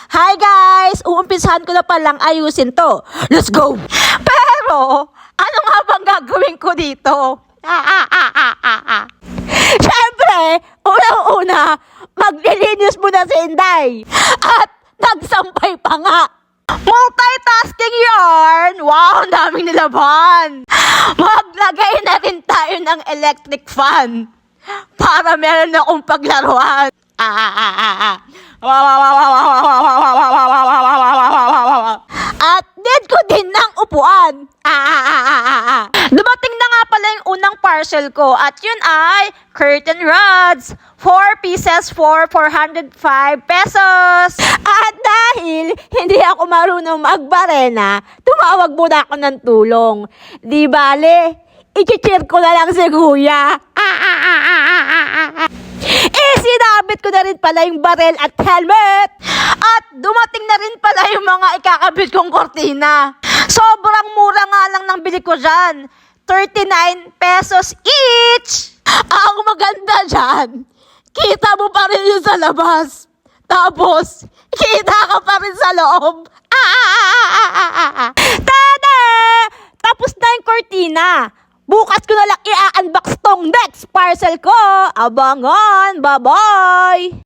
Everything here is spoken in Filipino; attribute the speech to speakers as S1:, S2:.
S1: Hi guys! Uumpisahan ko na palang ayusin to. Let's go! Pero, ano nga bang gagawin ko dito? Siyempre, unang-una, maglilinis muna si Inday. At nagsampay pa nga. Multitasking yarn! Wow, ang daming nilaban! Maglagay na rin tayo ng electric fan para meron akong paglaruan. At need ko din ng upuan. Dumating na nga pala yung unang parcel ko at yun ay curtain rods. 4 pieces for 405 pesos. At dahil hindi ako marunong magbarena, tumawag muna ako ng tulong. Di bale, i-cheer ko na lang si kuya. Sinabit ko na rin pala yung barel at helmet. At dumating na rin pala yung mga ikakabit kong kortina. Sobrang mura nga lang ng bili ko dyan. 39 pesos each. Ang maganda dyan, kita mo pa rin yung sa labas. Tapos, kita ka pa rin sa loob. Tada! Tapos na yung kortina. Bukas ko na lang i-unbox tong next parcel ko. Abangan! Bye-bye!